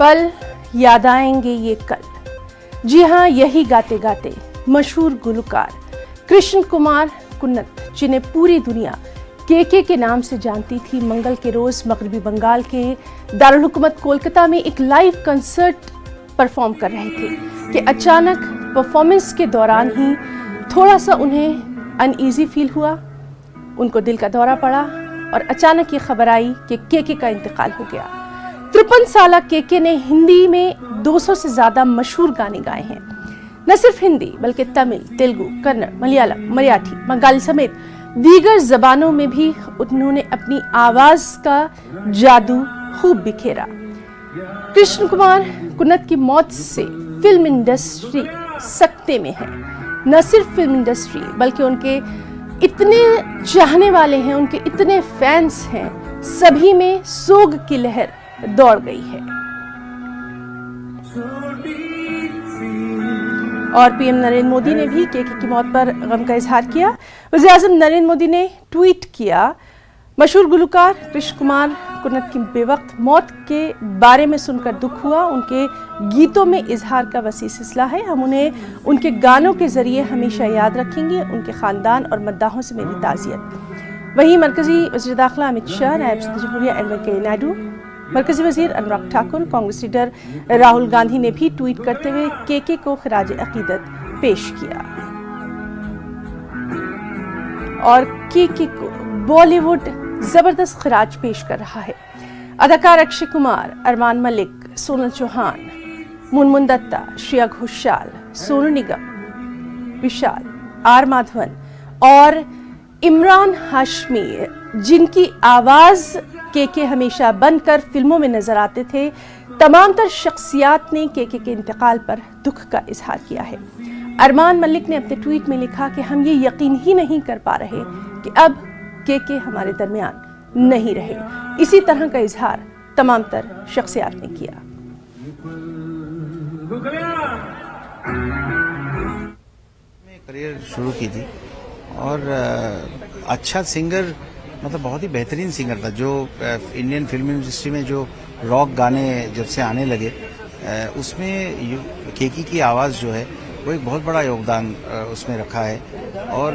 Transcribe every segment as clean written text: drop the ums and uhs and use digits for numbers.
पल याद आएंगे ये कल। जी हाँ, यही गाते गाते मशहूर गुलकार कृष्ण कुमार कुन्नत, जिन्हें पूरी दुनिया के नाम से जानती थी, मंगल के रोज मगरबी बंगाल के दारुल हुकूमत कोलकाता में एक लाइव कंसर्ट परफॉर्म कर रहे थे कि अचानक परफॉर्मेंस के दौरान ही थोड़ा सा उन्हें अनईजी फील हुआ, उनको दिल का दौरा पड़ा और अचानक ये खबर आई कि के का इंतकाल हो गया। 53 साल के ने हिंदी में 200 से ज्यादा मशहूर गाने गाए हैं। न सिर्फ हिंदी बल्कि तमिल, तेलुगु, कन्नड़, मलयालम, मराठी, बंगाली समेत दीगर जबानों में भी उन्होंने अपनी आवाज का जादू खूब बिखेरा। कृष्ण कुमार कुन्नत की मौत से फिल्म इंडस्ट्री सकते में है। न सिर्फ फिल्म इंडस्ट्री बल्कि उनके इतने चाहने वाले हैं, उनके इतने फैंस हैं, सभी में सोग की लहर दौड़ गई है। और पीएम नरेंद्र मोदी ने भी के की मौत पर गम का इजहार किया। वज़ीर-ए-आज़म नरेंद्र मोदी ने ट्वीट किया, मशहूर गुलकार कृष्ण कुमार कुन्नत की बेवक्त मौत के बारे में सुनकर दुख हुआ। उनके गीतों में इजहार का वसी सिलसिला है। हम उन्हें उनके गानों के जरिए हमेशा याद रखेंगे। उनके खानदान और मद्दाहों से मेरी ताज़ियत। वहीं मरकजी वज़ीर दाखिला अमित शाह, नायब सदर जमहूरिया एम वेंकैया नायडू, मरकजी वजीर अनुराग ठाकुर, कांग्रेस लीडर राहुल गांधी ने भी ट्वीट करते हुए के को खिराज अकीदत पेश किया। और के को बॉलीवुड जबरदस्त खिराज पेश कर रहा है। अदाकार अक्षय कुमार, अरमान मलिक, सोनल चौहान, मुनमुन दत्ता, श्रेया घोषाल, सोनू निगम, विशाल, आर माधवन और इमरान हाशमी, जिनकी आवाज के हमेशा बनकर फिल्मों में नजर आते थे, तमाम तर शख्सियात ने के इंतकाल पर दुख का इजहार किया है। अरमान मलिक ने अपने ट्वीट में लिखा कि हम ये यकीन ही नहीं कर पा रहे कि अब के हमारे दरमियान नहीं रहे। इसी तरह का इजहार तमाम तर शख्सियात ने किया। करियर शुरू की थी और अच्छा सिंगर, मतलब बहुत ही बेहतरीन सिंगर था। जो इंडियन फिल्म इंडस्ट्री में जो रॉक गाने जब से आने लगे, उसमें केकी की आवाज़ जो है वो एक बहुत बड़ा योगदान उसमें रखा है। और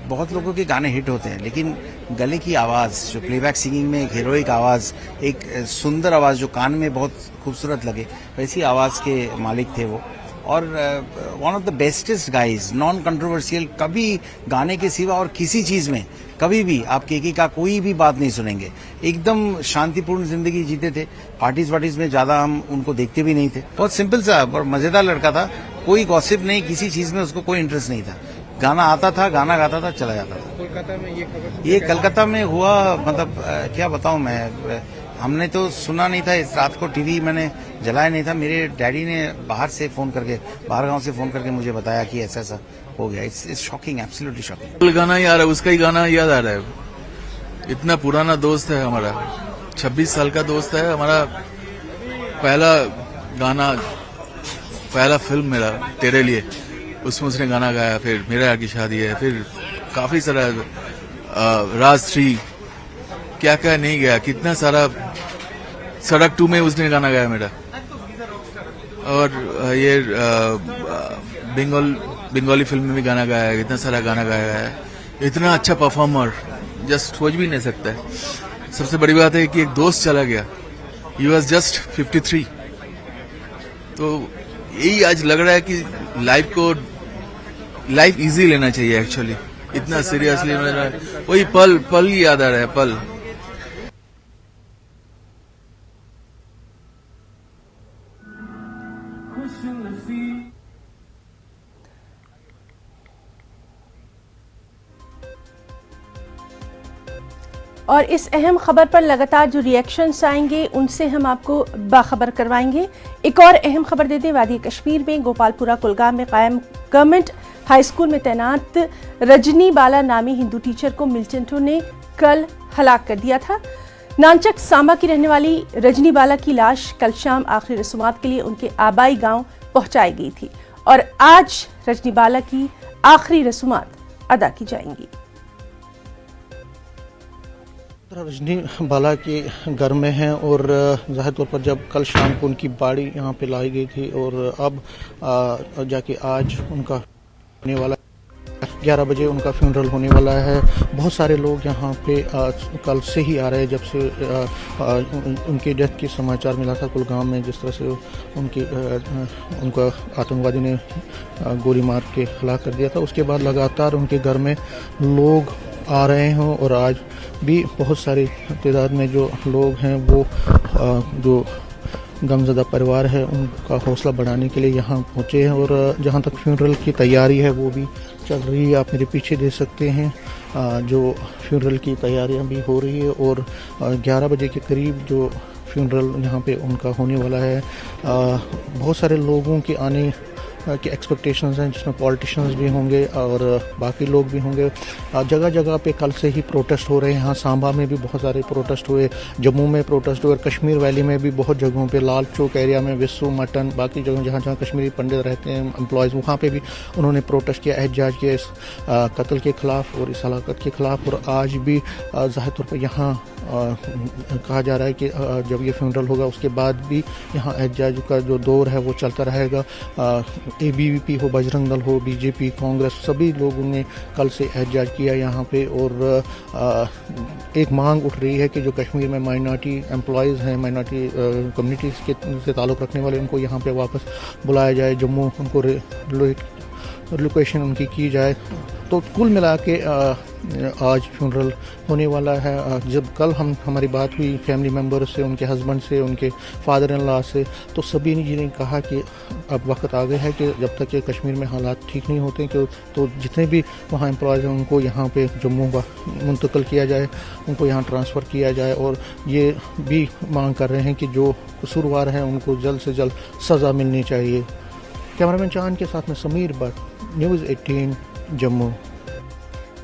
बहुत लोगों के गाने हिट होते हैं, लेकिन गले की आवाज़, जो प्लेबैक सिंगिंग में एक हीरोइक आवाज़, एक सुंदर आवाज़ जो कान में बहुत खूबसूरत लगे, वैसी आवाज़ के मालिक थे वो। और one of the bestest guys, non controversial, कभी गाने के सिवा और किसी चीज़ में कभी भी आप के का कोई भी बात नहीं सुनेंगे। एकदम शांतिपूर्ण जिंदगी जीते थे। पार्टीज में ज़्यादा हम उनको देखते भी नहीं थे। बहुत सिंपल सा और मज़ेदार लड़का था। कोई गॉसिप नहीं, किसी चीज़ में उसको कोई इंटरेस्ट नहीं था। गाना आता था, गाना गाता था, चला जाता था। कोलकाता में ये खबर, ये कलकत्ता में हुआ, मतलब क्या बताऊं मैं, हमने तो सुना नहीं था। इस रात को टीवी मैंने जलाया नहीं था। मेरे डैडी ने बाहर से फोन करके, बाहर गांव से फोन करके मुझे बताया कि ऐसा ऐसा हो गया। It's shocking, absolutely shocking. गाना यार, उसका ही गाना याद आ रहा है। इतना पुराना दोस्त है हमारा, 26 साल का दोस्त है हमारा। पहला गाना, पहला फिल्म मेरा तेरे लिए, उसमें उसने गाना गाया। फिर मेरे यहाँ की शादी है, फिर काफी सारा राज 3, क्या क्या नहीं गया, कितना सारा, सड़क 2 में उसने गाना गाया मेरा। और ये बंगाली फिल्म में भी गाना गाया है, इतना सारा गाना गाया है। इतना अच्छा परफॉर्मर जस्ट सोच भी नहीं सकता है। सबसे बड़ी बात है कि एक दोस्त चला गया, ही वॉज जस्ट 53। तो यही आज लग रहा है कि लाइफ इजी लेना चाहिए एक्चुअली। इतना सीरियसली मेरा वही पल याद आ रहा है, पल। और इस अहम खबर पर लगातार जो रिएक्शंस आएंगे उनसे हम आपको बाखबर करवाएंगे। एक और अहम खबर देते हैं, वादी कश्मीर में गोपालपुरा कुलगाम में कायम गवर्नमेंट हाई स्कूल में तैनात रजनी बाला नामी हिंदू टीचर को मिलिटेंटों ने कल हलाक कर दिया था। नानचक सांबा की रहने वाली रजनी बाला की लाश कल शाम आखिरी रस्मात के लिए उनके आबाई गांव पहुंचाई गई थी और आज रजनी बाला की आखिरी रस्मात अदा की जाएंगी। रजनी बाला के घर में हैं और ज़ाहिर तौर पर जब कल शाम को उनकी बाड़ी यहाँ पे लाई गई थी और अब जाके आज उनका होने वाला 11 बजे उनका फ्यूनरल होने वाला है। बहुत सारे लोग यहाँ पे कल से ही आ रहे हैं, जब से उनके डेथ के समाचार मिला था कुलगाम में, जिस तरह से उनका आतंकवादी ने गोली मार के हलाक कर दिया था। उसके बाद लगातार उनके घर में लोग आ रहे हों और आज भी बहुत सारी तादाद में जो लोग हैं वो जो गमज़दा परिवार है उनका हौसला बढ़ाने के लिए यहाँ पहुँचे हैं। और जहाँ तक फ्यूनरल की तैयारी है वो भी चल रही है। आप मेरे पीछे देख सकते हैं जो फ्यूनरल की तैयारियाँ भी हो रही है और 11 बजे के करीब जो फ्यूनरल यहाँ पे उनका होने वाला है। बहुत सारे लोगों के आने के एक्सपेक्टेशंस हैं, जिसमें पॉलिटिशियंस भी होंगे और बाकी लोग भी होंगे। जगह जगह पे कल से ही प्रोटेस्ट हो रहे हैं। यहाँ सांबा में भी बहुत सारे प्रोटेस्ट हुए, जम्मू में प्रोटेस्ट हुए, कश्मीर वैली में भी बहुत जगहों पे, लाल चौक एरिया में, विस्सू मटन, बाकी जगह जहाँ जहाँ कश्मीरी पंडित रहते हैं एम्प्लॉयज़, वहाँ पे भी उन्होंने प्रोटेस्ट किया, एहतजाज किया इस कत्ल के ख़िलाफ़ और इस हलाकत के ख़िलाफ़। और आज भी ज़ाहिर तौर पर यहाँ कहा जा रहा है कि जब ये फ्यूनरल होगा उसके बाद भी यहाँ एहतजाज का जो दौर है वो चलता रहेगा। ABVP हो, बजरंग दल हो, BJP, कांग्रेस, सभी लोगों ने कल से एहतजाज किया यहाँ पे। और एक मांग उठ रही है कि जो कश्मीर में माइनॉरिटी एम्प्लॉयज़ हैं, माइनॉरिटी कम्युनिटीज़ के से ताल्लुक़ रखने वाले, उनको यहाँ पे वापस बुलाया जाए, जम्मू उनको रिलोकेशन उनकी की जाए। तो कुल मिला के आज फ्यूनरल होने वाला है। जब कल हमारी बात हुई फैमिली मेम्बर से, उनके हस्बैंड से, उनके फादर इन लॉ से, तो सभी ने कहा कि अब वक्त आ गया है कि जब तक कि कश्मीर में हालात ठीक नहीं होते कि तो जितने भी वहाँ एम्प्लॉयज़ हैं उनको यहाँ पे जम्मू मुंतकिल किया जाए, उनको यहाँ ट्रांसफ़र किया जाए। और ये भी मांग कर रहे हैं कि जो कसूरवार हैं उनको जल्द से जल्द सज़ा मिलनी चाहिए। कैमरामैन चांद के साथ में समीर भट्ट, न्यूज़ 18 जम्मू।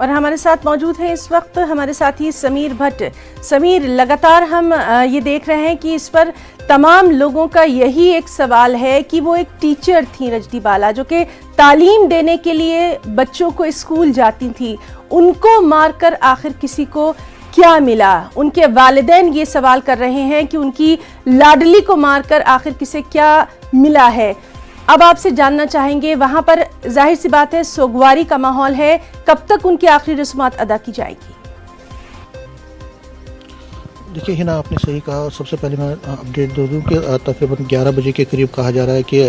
और हमारे साथ मौजूद है इस वक्त हमारे साथी समीर भट्ट। समीर, लगातार हम ये देख रहे हैं कि इस पर तमाम लोगों का यही एक सवाल है कि वो एक टीचर थी रजनी बाला, जो कि तालीम देने के लिए बच्चों को स्कूल जाती थी, उनको मारकर आखिर किसी को क्या मिला? उनके वालिदैन ये सवाल कर रहे हैं कि उनकी लाडली को मारकर आखिर किसे क्या मिला है। अब आपसे जानना चाहेंगे, वहां पर जाहिर सी बात है सोगवारी का माहौल है, कब तक उनकी आखिरी रस्मात अदा की जाएगी? देखिए हिना, आपने सही कहा। सबसे पहले मैं अपडेट दे दूं कि तकरीबन 11 बजे के करीब कहा जा रहा है कि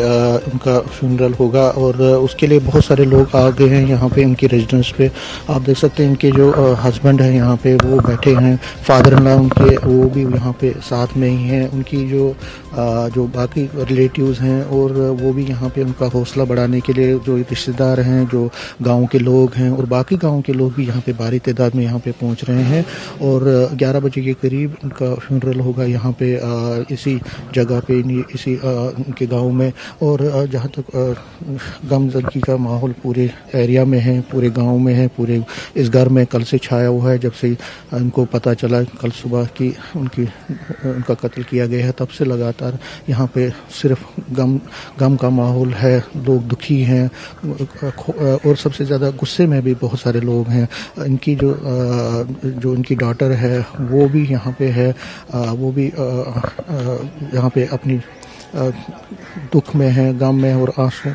उनका फ्यूनरल होगा और उसके लिए बहुत सारे लोग आ गए हैं यहाँ पे उनकी रेजिडेंस पे। आप देख सकते हैं इनके जो हस्बैंड हैं यहाँ पे वो बैठे हैं, फादर इन लॉ उनके वो भी यहाँ पे साथ में ही हैं, उनकी जो बाकी रिलेटिव्स हैं और वो भी यहाँ पे उनका हौसला बढ़ाने के लिए, जो रिश्तेदार हैं, जो गाँव के लोग हैं और बाकी गाँव के लोग भी यहाँ पे भारी तादाद में यहाँ पे पहुँच रहे हैं। और 11 बजे के करीब उनका फ्यूनरल होगा यहाँ पे इसी जगह पे, इसी उनके गांव में। और जहाँ तक गमजदगी का माहौल पूरे एरिया में है, पूरे गांव में है, पूरे इस घर में कल से छाया हुआ है। जब से उनको पता चला कल सुबह कि उनका कत्ल किया गया है, तब से लगातार यहाँ पे सिर्फ गम का माहौल है, लोग दुखी हैं और सबसे ज़्यादा गुस्से में भी बहुत सारे लोग हैं। इनकी जो उनकी डॉटर है वो भी यहाँ पे है, वो भी यहाँ पे अपनी दुख में है, गम में और आंसू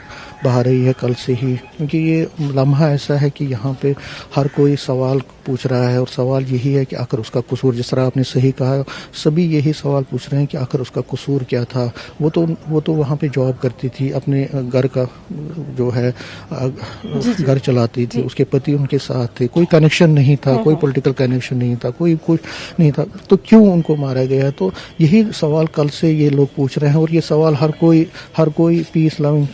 बहा रही है कल से ही, क्योंकि ये लम्हा ऐसा है कि यहाँ पे हर कोई सवाल पूछ रहा है और सवाल यही है कि आखिर उसका कसूर, जिस तरह आपने सही कहा, सभी यही सवाल पूछ रहे हैं कि आखिर उसका कसूर क्या था। वो तो वहाँ पे जॉब करती थी, अपने घर का जो है घर चलाती थी, उसके पति उनके साथ थे, कोई कनेक्शन नहीं था, कोई पॉलिटिकल कनेक्शन नहीं था, कोई कुछ नहीं था, तो क्यों उनको मारा गया? तो यही सवाल कल से ये लोग पूछ रहे हैं और ये सवाल हर कोई पीस लविंग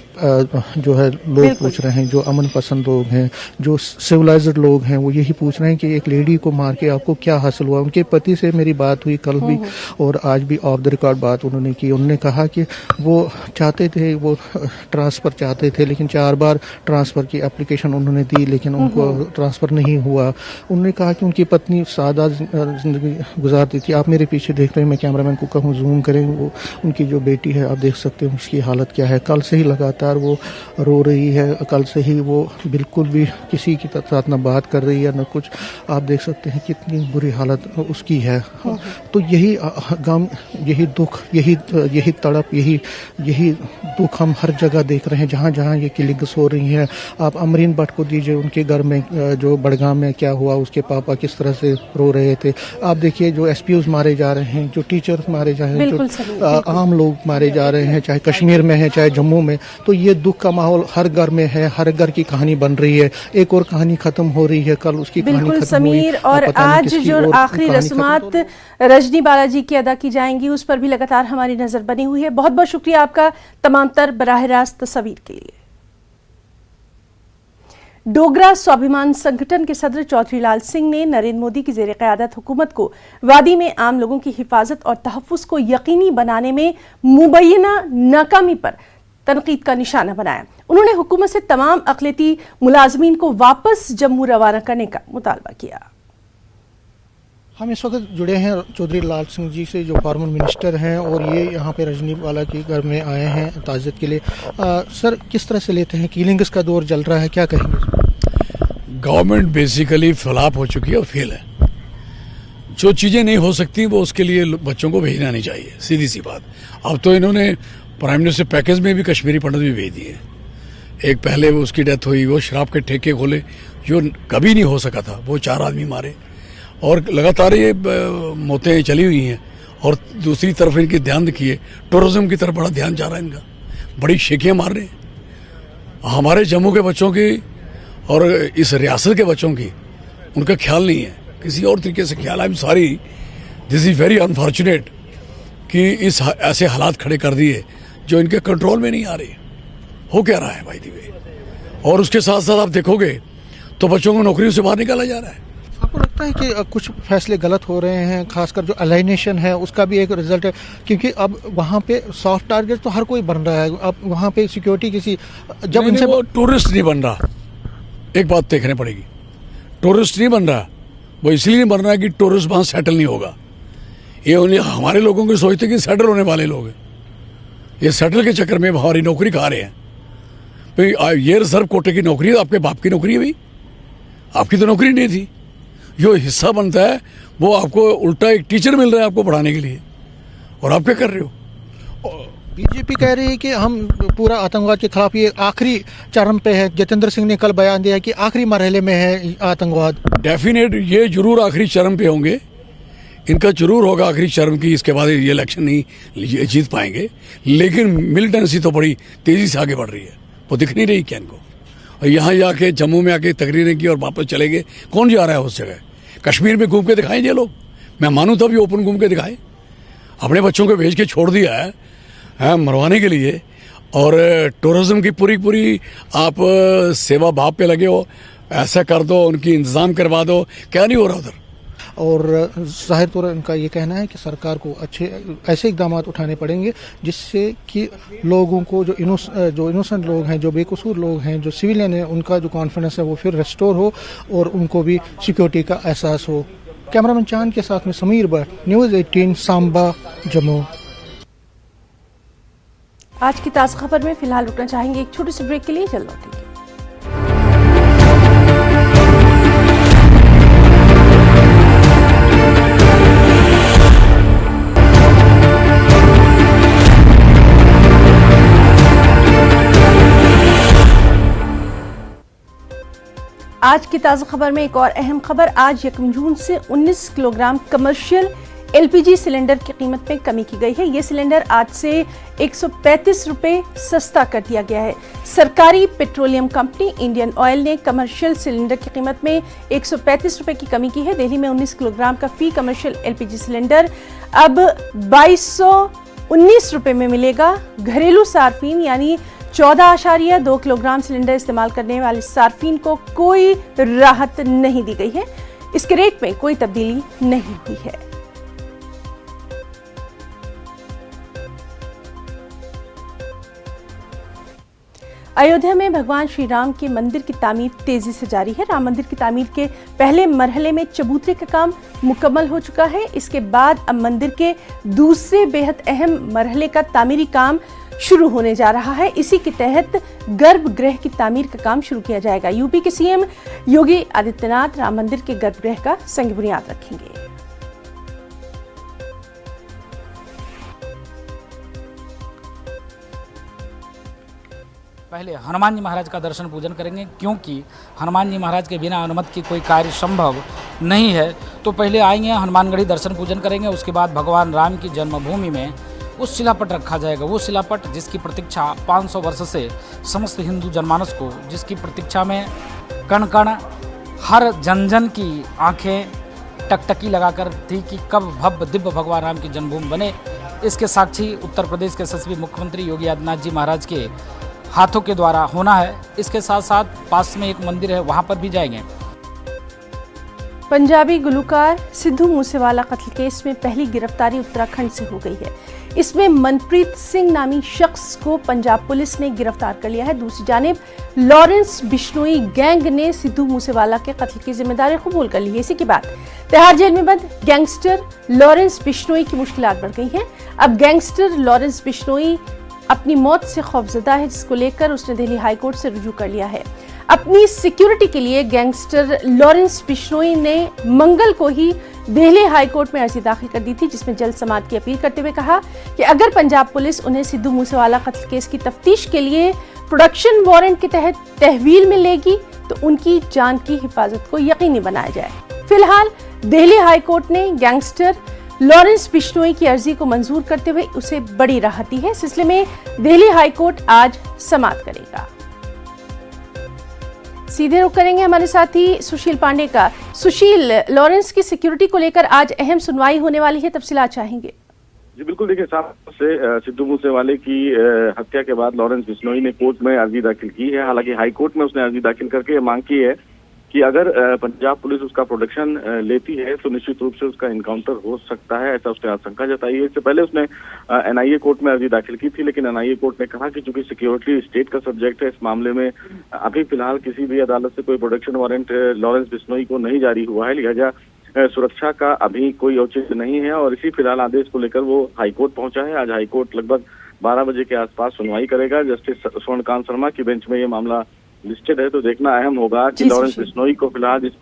जो है लोग पूछ रहे हैं, जो अमन पसंद लोग हैं, जो सिविलाइज्ड लोग हैं, वो यही पूछ रहे हैं कि एक लेडी को मार के आपको क्या हासिल हुआ। उनके पति से मेरी बात हुई कल भी और आज भी ऑफ द रिकॉर्ड बात उन्होंने की। उन्होंने कहा कि वो चाहते थे, वो ट्रांसफ़र चाहते थे, लेकिन 4 बार ट्रांसफ़र की एप्लीकेशन उन्होंने दी लेकिन उनको ट्रांसफ़र नहीं हुआ। उन्होंने कहा कि उनकी पत्नी सादा जिंदगी गुजारती थी। आप मेरे पीछे देख रहे हैं, मैं कैमरामैन को कहूँ जूम करें, वो उनकी जो बेटी है आप देख सकते हैं उसकी हालत क्या है। कल से ही लगातार वो रो रही है, कल से ही वो बिल्कुल भी किसी के साथ ना बात कर रही है, ना कुछ आप देख सकते हैं कितनी बुरी हालत उसकी है। तो यही गम, यही दुख, यही तड़प, यही दुख हम हर जगह देख रहे हैं जहाँ जहाँ ये किलिंग्स हो रही हैं। आप अमरीन भट्ट को दीजिए, उनके घर में जो बड़गाम में क्या हुआ, उसके पापा किस तरह से रो रहे थे। आप देखिए जो एसपीओज मारे जा रहे हैं, जो टीचर्स मारे जा रहे हैं, जो आम लोग मारे जा रहे हैं, चाहे कश्मीर में है चाहे जम्मू में। तो ये दुख का माहौल हर घर में है, हर घर की कहानी बन रही है। एक और कहानी खत्म हो रही है, कल उसकी कहानी खत्म समीर, और आज जो आखिरी रस्मात रजनी बालाजी की अदा की जाएंगी उस पर भी लगातार हमारी नजर बनी हुई है। बहुत बहुत शुक्रिया आपका तमाम तर बराह रास्त तस्वीर के लिए। डोगरा स्वाभिमान संगठन के सदर चौधरी लाल सिंह ने नरेंद्र मोदी की जेर क़यादत हुकूमत को वादी में आम लोगों की हिफाजत और तहफ़्फ़ुज़ को यकीनी बनाने में मुबैना नाकामी पर तनकीद का निशाना बनाया। उन्होंने हुकूमत से तमाम अक़लियती मुलाज़मीन को वापस जम्मू रवाना करने का मुतालबा किया। हम इस वक्त जुड़े हैं चौधरी लाल सिंह जी से, जो फॉर्मर मिनिस्टर हैं, और ये यहाँ पे रजनी वाला के घर में आए हैं ताज़ियत के लिए। सर, किस तरह से लेते हैं, किलिंग्स का दौर चल रहा है, क्या कहेंगे? गवर्नमेंट बेसिकली फ्लॉप हो चुकी है और फेल है। जो चीज़ें नहीं हो सकती वो उसके लिए बच्चों को भेजना नहीं चाहिए, सीधी सी बात। अब तो इन्होंने प्राइम मिनिस्टर पैकेज में भी कश्मीरी पंडित भी भेज दिए। एक पहले वो उसकी डेथ हुई, वो शराब के ठेके खोले जो कभी नहीं हो सका था, वो 4 आदमी मारे, और लगातार ये मौतें चली हुई हैं। और दूसरी तरफ इनकी ध्यान देखिए, टूरिज्म की तरफ बड़ा ध्यान जा रहा है इनका, बड़ी शेखियाँ मार रहे हैं। हमारे जम्मू के बच्चों की और इस रियासत के बच्चों की उनका ख्याल नहीं है, किसी और तरीके से ख्याल। I am sorry, this is very unfortunate कि इस ऐसे हालात खड़े कर दिए जो इनके कंट्रोल में नहीं आ रही। हो क्या रहा है भाई दी? और उसके साथ साथ आप देखोगे तो बच्चों को नौकरियों से बाहर निकाला जा रहा है। आपको लगता है कि कुछ फैसले गलत हो रहे हैं, खासकर जो अलाइनेशन है उसका भी एक रिजल्ट है? क्योंकि अब वहाँ पे सॉफ्ट टारगेट तो हर कोई बन रहा है। अब वहाँ पे सिक्योरिटी किसी जब नहीं, वो टूरिस्ट नहीं बन रहा। एक बात देखने पड़ेगी, टूरिस्ट नहीं बन रहा, वो इसलिए नहीं बन रहा है कि टूरिस्ट वहाँ सेटल नहीं होगा। ये उन्हें हमारे लोगों को सोचते कि सेटल होने वाले लोग हैं, ये सेटल के चक्कर में हमारी नौकरी खा रहे हैं। भाई ये रिजर्व कोटे की नौकरी है, आपके बाप की नौकरी है भाई, आपकी तो नौकरी नहीं थी। जो हिस्सा बनता है वो आपको उल्टा एक टीचर मिल रहा है आपको पढ़ाने के लिए, और आप क्या कर रहे हो? बीजेपी कह रही है कि हम पूरा आतंकवाद के खिलाफ, ये आखिरी चरम पे है। जितेंद्र सिंह ने कल बयान दिया कि आखिरी मरहले में है आतंकवाद। डेफिनेट ये जरूर आखिरी चरम पे होंगे, इनका जरूर होगा आखिरी चरम की। इसके बाद ये इलेक्शन नहीं जीत पाएंगे, लेकिन मिलिटेंसी तो बड़ी तेजी से आगे बढ़ रही है, वो दिख नहीं रही क्या इनको? और यहाँ जाके जम्मू में आके तकरीरें की और वापस चले गए। कौन जा रहा है उस जगह? कश्मीर में घूम के दिखाएं ये लोग, मैं मानूं तब ये ओपन घूम के दिखाएं। अपने बच्चों को भेज के छोड़ दिया है मरवाने के लिए, और टूरिज्म की पूरी आप सेवा भाव पे लगे हो। ऐसा कर दो, उनकी इंतजाम करवा दो, क्या नहीं हो रहा उधर। और जाहिर तौर उनका ये कहना है कि सरकार को अच्छे ऐसे इकदाम उठाने पड़ेंगे जिससे कि लोगों को, जो इनोसेंट लोग हैं, जो बेकसूर लोग हैं, जो सिविलियन हैं, उनका जो कॉन्फिडेंस है वो फिर रेस्टोर हो और उनको भी सिक्योरिटी का एहसास हो। कैमरामैन चांद के साथ में समीर भट्ट, न्यूज़ 18 सांबा, जम्मू। आज की ताज़ा खबर में फिलहाल रुकना चाहेंगे एक छोटे से ब्रेक के लिए, जल्द लौटेंगे। आज की ताज़ा खबर में एक और अहम खबर। आज 1 जून से 19 किलोग्राम कमर्शियल एलपीजी सिलेंडर की कीमत में कमी की गई है। ये सिलेंडर आज से 135 रुपये सस्ता कर दिया गया है। सरकारी पेट्रोलियम कंपनी इंडियन ऑयल ने कमर्शियल सिलेंडर की कीमत में 135 रुपये की कमी की है। दिल्ली में 19 किलोग्राम का फी कमर्शियल एलपीजी सिलेंडर अब 2219 रुपये में मिलेगा। घरेलू सार्फिन यानी 14.2 किलोग्राम सिलेंडर इस्तेमाल करने वाले सार्फिन को कोई राहत नहीं दी गई है। इसके रेट में कोई तब्दीली नहीं हुई है। अयोध्या में भगवान श्री राम के मंदिर की तामीर तेजी से जारी है। राम मंदिर की तामीर के पहले मरहले में चबूतरे का काम मुकम्मल हो चुका है। इसके बाद अब मंदिर के दूसरे बेहद अहम मरहले का तामीरी काम शुरू होने जा रहा है। इसी के तहत गर्भगृह की तामीर का काम शुरू किया जाएगा। यूपी के सीएम योगी आदित्यनाथ राम मंदिर के गर्भगृह का संग बुनियाद रखेंगे। पहले हनुमान जी महाराज का दर्शन पूजन करेंगे, क्योंकि हनुमान जी महाराज के बिना अनुमति की कोई कार्य संभव नहीं है। तो पहले आएंगे हनुमानगढ़ी दर्शन पूजन करेंगे, उसके बाद भगवान राम की जन्मभूमि में उस शिलापट रखा जाएगा। वो शिलापट जिसकी प्रतीक्षा 500 वर्ष से समस्त हिंदू जनमानस को, जिसकी प्रतीक्षा में कण कण हर जन जन की आंखें टकटकी लगाकर थी कि कब भव्य दिव्य भगवान राम की जन्मभूमि बने। इसके साक्षी उत्तर प्रदेश के यशस्वी मुख्यमंत्री योगी आदित्यनाथ जी महाराज के हाथों के द्वारा होना है। इसके साथ साथ पास में एक मंदिर है, वहां पर भी जाएंगे। पंजाबी गुलूकार सिद्धू मूसेवाला कत्ल केस में पहली गिरफ्तारी उत्तराखंड से हो गई है। इसमें मनप्रीत सिंह नामी शख्स को पंजाब पुलिस ने गिरफ्तार कर लिया है। दूसरी जानिब लॉरेंस बिश्नोई गैंग ने सिद्धू मूसेवाला के कत्ल की जिम्मेदारी कबूल कर ली है। इसी के बाद तिहाड़ जेल में बंद गैंगस्टर लॉरेंस बिश्नोई की मुश्किलात बढ़ गई हैं। अब गैंगस्टर लॉरेंस बिश्नोई अपनी मौत से खौफजदा है, जिसको लेकर उसने दिल्ली हाईकोर्ट से रुजू कर लिया है। अपनी सिक्योरिटी के लिए गैंगस्टर लॉरेंस बिश्नोई ने मंगल को ही दिल्ली हाईकोर्ट में अर्जी दाखिल कर दी थी, जिसमें जल्द समाअत की अपील करते हुए कहा कि अगर पंजाब पुलिस उन्हें सिद्धू मूसेवाला कत्ल केस की तफ्तीश के लिए प्रोडक्शन वारंट के तहत तहवील में लेगी तो उनकी जान की हिफाजत को यकीनी बनाया जाए। फिलहाल दिल्ली हाईकोर्ट ने गैंगस्टर लॉरेंस बिश्नोई की अर्जी को मंजूर करते हुए उसे बड़ी राहत दी है। इस सिलसिले में दिल्ली हाईकोर्ट आज समाअत करेगा। सीधे रुख करेंगे हमारे साथी सुशील पांडे का। सुशील, लॉरेंस की सिक्योरिटी को लेकर आज अहम सुनवाई होने वाली है, तफसीलात चाहेंगे। जी बिल्कुल, देखिए साफ से सिद्धू मूसेवाले की हत्या के बाद लॉरेंस बिश्नोई ने कोर्ट में अर्जी दाखिल की है। हालांकि हाईकोर्ट में उसने अर्जी दाखिल करके ये मांग की है कि अगर पंजाब पुलिस उसका प्रोटेक्शन लेती है तो निश्चित रूप से उसका इनकाउंटर हो सकता है, ऐसा उसने आशंका जताई है। इससे पहले उसने एनआईए कोर्ट में अर्जी दाखिल की थी, लेकिन एनआईए कोर्ट ने कहा कि चूंकि सिक्योरिटी स्टेट का सब्जेक्ट है, इस मामले में अभी फिलहाल किसी भी अदालत से कोई प्रोटेक्शन वारंट लॉरेंस बिश्नोई को नहीं जारी हुआ है, लिहाजा सुरक्षा का अभी कोई औचित्य नहीं है और इसी फिलहाल आदेश को लेकर वो हाईकोर्ट पहुंचा है। आज हाईकोर्ट लगभग 12 बजे के आसपास सुनवाई करेगा। जस्टिस स्वर्णकांत शर्मा की बेंच में ये मामला लिस्टेड है, तो देखना अहम होगा कि लॉरेंस बिश्नोई को फिलहाल जिस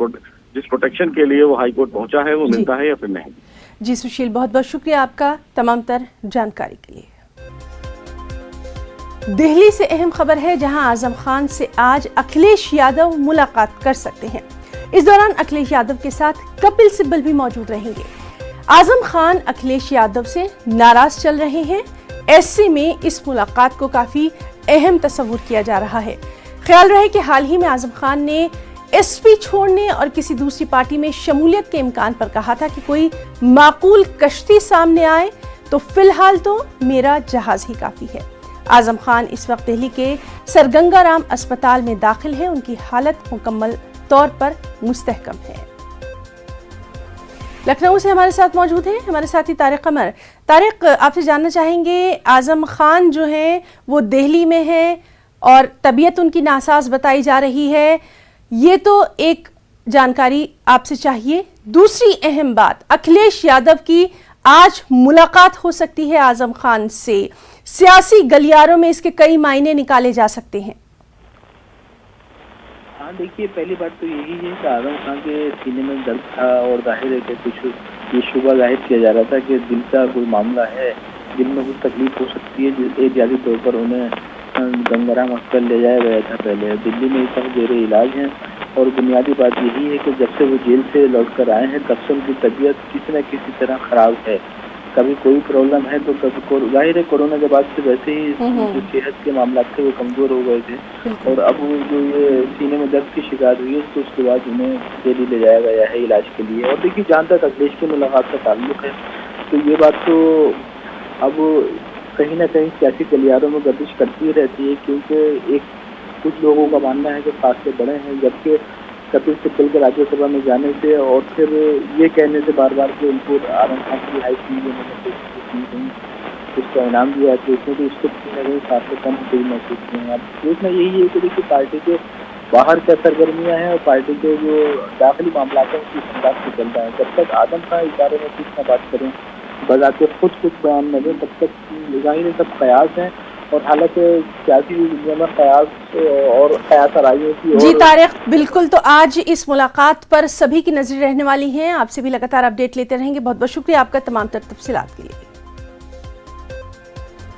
प्रोटेक्शन के लिए वो हाईकोर्ट पहुंचा है वो मिलता है या फिर नहीं। जी सुशील, बहुत बहुत शुक्रिया आपका तमाम तर जानकारी के लिए। दिल्ली से अहम खबर है, जहां आजम खान से आज अखिलेश यादव मुलाकात कर सकते हैं। इस दौरान अखिलेश यादव के साथ कपिल सिब्बल भी मौजूद रहेंगे। आजम खान अखिलेश यादव से नाराज चल रहे हैं। ऐसे में इस मुलाकात को काफी अहम तस्वुर किया जा रहा है। ख्याल रहे कि हाल ही में आजम खान ने एसपी छोड़ने और किसी दूसरी पार्टी में शमूलियत के इम्कान पर कहा था कि कोई माकूल कश्ती सामने आए तो फिलहाल तो मेरा जहाज ही काफी है। आजम खान इस वक्त दिल्ली के सरगंगा राम अस्पताल में दाखिल है। उनकी हालत मुकम्मल तौर पर मुस्तहकम है। लखनऊ से हमारे साथ मौजूद हैं हमारे साथी तारिक कमर। तारिक, आपसे जानना चाहेंगे, आजम खान जो हैं वो दिल्ली में हैं और तबीयत उनकी नासाज बताई जा रही है, ये तो एक जानकारी आपसे चाहिए। दूसरी अहम बात, अखिलेश यादव की आज मुलाकात हो सकती है आजम खान से। सियासी गलियारों में इसके कई मायने निकाले जा सकते हैं। हाँ देखिए, पहली बात तो यही है कि आजम खान के सीने में दर्द था और जाहिर है कि कुछ ये शुबा जाहिर किया जा रहा था कि दिल का कोई मामला है, दिल में कुछ तकलीफ हो सकती है। एहतियाती तौर पर उन्हें गंगाराम अस्पताल ले जाया गया था। पहले दिल्ली में इस वक्त जेरे इलाज हैं और बुनियादी बात यही है कि जब से वो जेल से लौट कर आए हैं तब से उनकी तबीयत किसी न किसी तरह खराब है। कभी कोई प्रॉब्लम है तो कभी जाहिर है कोरोना के बाद से वैसे ही जो सेहत के मामला थे वो कमजोर हो गए थे और अब जो ये सीने में दर्द की शिकायत हुई है तो उसके बाद उन्हें दिल्ली ले जाया गया है इलाज के लिए। और देखिए, जहाँ तक अखिलेश की मुलाकात का ताल्लुक है तो ये बात तो अब कहीं ना कहीं सियासी गलियारों में गर्दिश करती रहती है, क्योंकि एक कुछ लोगों का मानना है कि फासले बड़े हैं, जबकि कपिल सिब्बल के राज्यसभा में जाने से और फिर ये कहने से बार बार कि उनको आजम खान की रिहाई की उसका इनाम दिया तो उसमें तो उसको कहीं 7 से कम कोई महसूस नहीं है। अब देखना यही है कि देखिए पार्टी के बाहर क्या सरगर्मियां हैं और पार्टी के जो दाखिली मामला हैं उनकी संदाज से चल रहा है। जब तक आदम खान इस बारे में कुछ न बात करें, बजाते खुद कुछ बयान न दें, तब तक जाहिर है सब कयास हैं। और हालांकि सियासी दुनिया में कयास और कयास आराइयों की जी तारिक, बिल्कुल। तो आज इस मुलाकात पर सभी की नजरें रहने वाली हैं। आपसे भी लगातार अपडेट लेते रहेंगे। बहुत बहुत शुक्रिया आपका तमाम तफसीलात के लिए।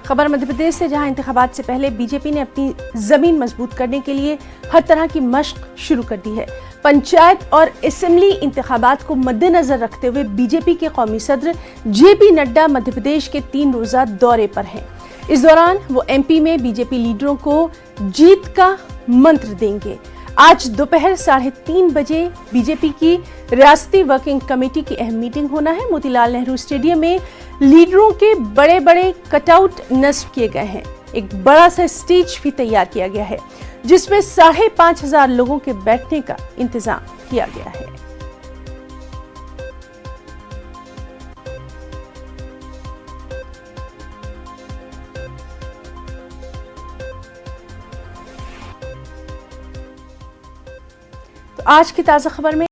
खबर मध्य प्रदेश से, जहां इंतखाबात से पहले बीजेपी ने अपनी जमीन मजबूत करने के लिए हर तरह की मशक शुरू कर दी है। पंचायत और असेंबली इंतखाबात को मद्देनजर रखते हुए बीजेपी के कौमी सदर जेपी नड्डा मध्य प्रदेश के 3 रोजा दौरे पर हैं। इस दौरान वो एमपी में बीजेपी लीडरों को जीत का मंत्र देंगे। आज दोपहर 3:30 बजे बीजेपी की रियासती वर्किंग कमेटी की अहम मीटिंग होना है। मोतीलाल नेहरू स्टेडियम में लीडरों के बड़े बड़े कटआउट नस्ब किए गए हैं। एक बड़ा सा स्टेज भी तैयार किया गया है जिसमें 5,500 लोगों के बैठने का इंतजाम किया गया है। तो आज की ताजा खबर में